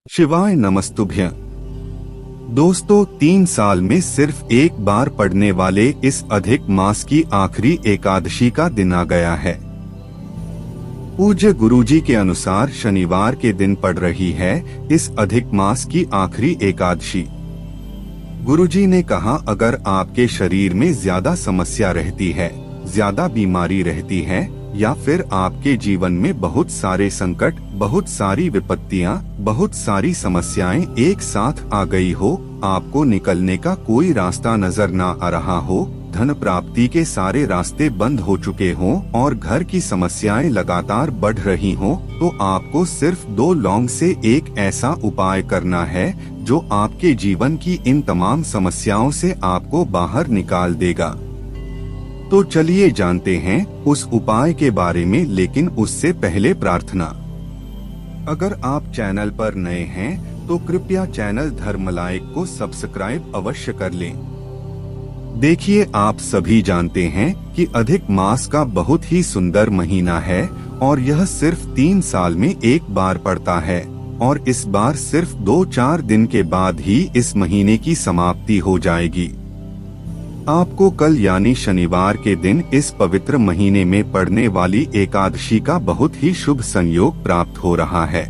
शिवाय नमस्तुभ्यं। दोस्तों, 3 साल में सिर्फ एक बार पड़ने वाले इस अधिक मास की आखिरी एकादशी का दिन आ गया है। पूज्य गुरुजी के अनुसार शनिवार के दिन पड़ रही है इस अधिक मास की आखिरी एकादशी। गुरुजी ने कहा, अगर आपके शरीर में ज्यादा समस्या रहती है, ज्यादा बीमारी रहती है, या फिर आपके जीवन में बहुत सारे संकट, बहुत सारी विपत्तियां, बहुत सारी समस्याएं एक साथ आ गई हो, आपको निकलने का कोई रास्ता नजर ना आ रहा हो, धन प्राप्ति के सारे रास्ते बंद हो चुके हों और घर की समस्याएं लगातार बढ़ रही हों, तो आपको सिर्फ 2 लौंग से एक ऐसा उपाय करना है जो आपके जीवन की इन तमाम समस्याओं से आपको बाहर निकाल देगा। तो चलिए जानते हैं उस उपाय के बारे में, लेकिन उससे पहले प्रार्थना। अगर आप चैनल पर नए हैं तो कृपया चैनल धर्मलाइक को सब्सक्राइब अवश्य कर लें। देखिए, आप सभी जानते हैं कि अधिक मास का बहुत ही सुंदर महीना है और यह सिर्फ 3 साल में एक बार पड़ता है, और इस बार सिर्फ 2-4 दिन के बाद ही इस महीने की समाप्ति हो जाएगी। आपको कल यानी शनिवार के दिन इस पवित्र महीने में पड़ने वाली एकादशी का बहुत ही शुभ संयोग प्राप्त हो रहा है।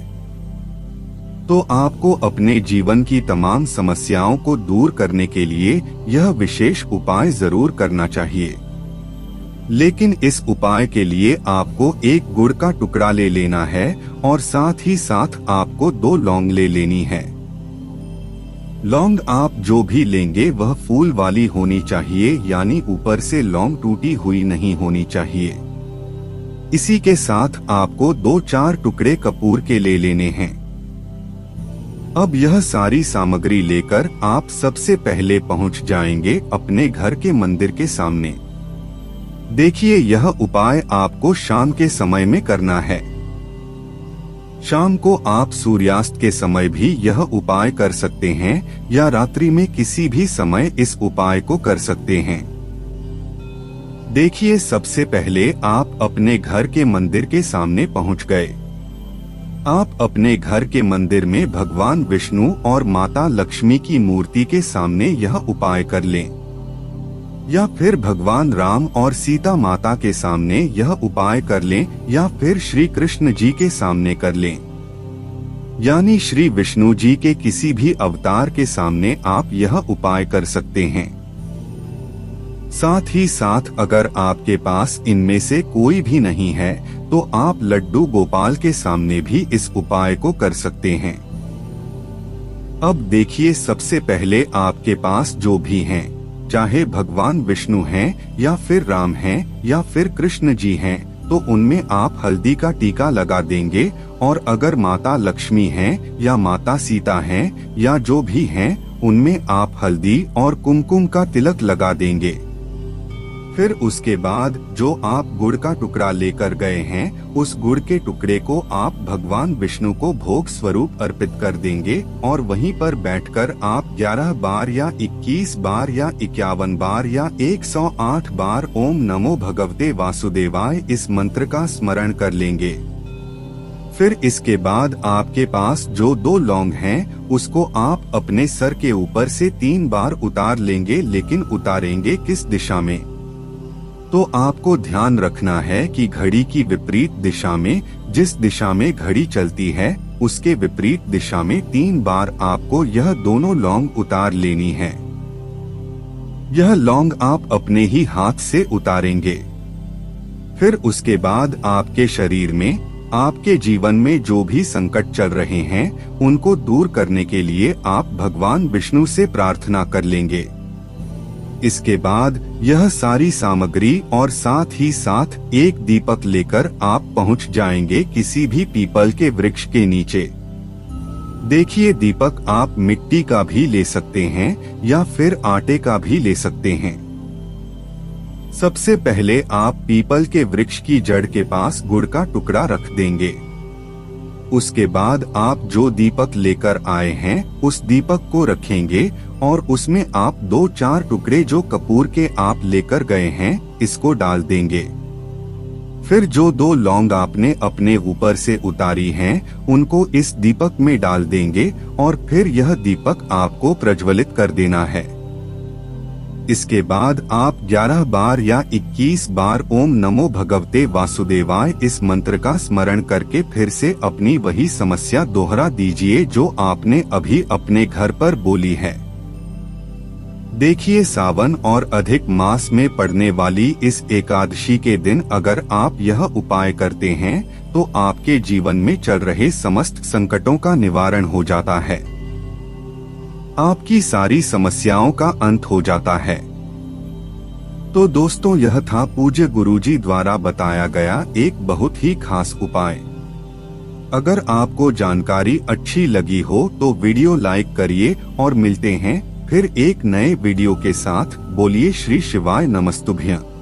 तो आपको अपने जीवन की तमाम समस्याओं को दूर करने के लिए यह विशेष उपाय जरूर करना चाहिए। लेकिन इस उपाय के लिए आपको एक गुड़ का टुकड़ा ले लेना है और साथ ही साथ आपको 2 लौंग ले लेनी है। लौंग आप जो भी लेंगे वह फूल वाली होनी चाहिए, यानी ऊपर से लौंग टूटी हुई नहीं होनी चाहिए। इसी के साथ आपको 2-4 टुकड़े कपूर के ले लेने हैं। अब यह सारी सामग्री लेकर आप सबसे पहले पहुंच जाएंगे अपने घर के मंदिर के सामने। देखिए, यह उपाय आपको शाम के समय में करना है। शाम को आप सूर्यास्त के समय भी यह उपाय कर सकते हैं या रात्रि में किसी भी समय इस उपाय को कर सकते हैं। देखिए, सबसे पहले आप अपने घर के मंदिर के सामने पहुंच गए। आप अपने घर के मंदिर में भगवान विष्णु और माता लक्ष्मी की मूर्ति के सामने यह उपाय कर लें, या फिर भगवान राम और सीता माता के सामने यह उपाय कर लें, या फिर श्री कृष्ण जी के सामने कर लें, यानी श्री विष्णु जी के किसी भी अवतार के सामने आप यह उपाय कर सकते हैं। साथ ही साथ अगर आपके पास इनमें से कोई भी नहीं है तो आप लड्डू गोपाल के सामने भी इस उपाय को कर सकते हैं। अब देखिए, सबसे पहले आपके पास जो भी हैं, चाहे भगवान विष्णु हैं या फिर राम हैं या फिर कृष्ण जी हैं, तो उनमें आप हल्दी का टीका लगा देंगे, और अगर माता लक्ष्मी हैं या माता सीता हैं या जो भी हैं, उनमें आप हल्दी और कुमकुम का तिलक लगा देंगे। फिर उसके बाद जो आप गुड़ का टुकड़ा लेकर गए हैं, उस गुड़ के टुकड़े को आप भगवान विष्णु को भोग स्वरूप अर्पित कर देंगे, और वहीं पर बैठकर आप 11 बार या 21 बार या 51 बार या 108 बार ओम नमो भगवते वासुदेवाय इस मंत्र का स्मरण कर लेंगे। फिर इसके बाद आपके पास जो 2 लौंग हैं, उसको आप अपने सर के ऊपर से 3 बार उतार लेंगे, लेकिन उतारेंगे किस दिशा में? तो आपको ध्यान रखना है कि घड़ी की विपरीत दिशा में, जिस दिशा में घड़ी चलती है उसके विपरीत दिशा में 3 बार आपको यह दोनों लौंग उतार लेनी है। यह लौंग आप अपने ही हाथ से उतारेंगे। फिर उसके बाद आपके शरीर में, आपके जीवन में जो भी संकट चल रहे हैं, उनको दूर करने के लिए आप भगवान विष्णु से प्रार्थना कर लेंगे। इसके बाद यह सारी सामग्री और साथ ही साथ एक दीपक लेकर आप पहुंच जाएंगे किसी भी पीपल के वृक्ष के नीचे। देखिए, दीपक आप मिट्टी का भी ले सकते हैं या फिर आटे का भी ले सकते हैं। सबसे पहले आप पीपल के वृक्ष की जड़ के पास गुड़ का टुकड़ा रख देंगे। उसके बाद आप जो दीपक लेकर आए हैं, उस दीपक को रखेंगे और उसमें आप 2-4 टुकड़े जो कपूर के आप लेकर गए हैं, इसको डाल देंगे। फिर जो 2 लौंग आपने अपने ऊपर से उतारी हैं, उनको इस दीपक में डाल देंगे और फिर यह दीपक आपको प्रज्वलित कर देना है। इसके बाद आप 11 बार या 21 बार ओम नमो भगवते वासुदेवाय इस मंत्र का स्मरण करके फिर से अपनी वही समस्या दोहरा दीजिए जो आपने अभी अपने घर पर बोली है। देखिए, सावन और अधिक मास में पड़ने वाली इस एकादशी के दिन अगर आप यह उपाय करते हैं तो आपके जीवन में चल रहे समस्त संकटों का निवारण हो जाता है, आपकी सारी समस्याओं का अंत हो जाता है। तो दोस्तों, यह था पूज्य गुरुजी द्वारा बताया गया एक बहुत ही खास उपाय। अगर आपको जानकारी अच्छी लगी हो तो वीडियो लाइक करिए और मिलते हैं फिर एक नए वीडियो के साथ। बोलिए श्री शिवाय नमस्तुभ्यं।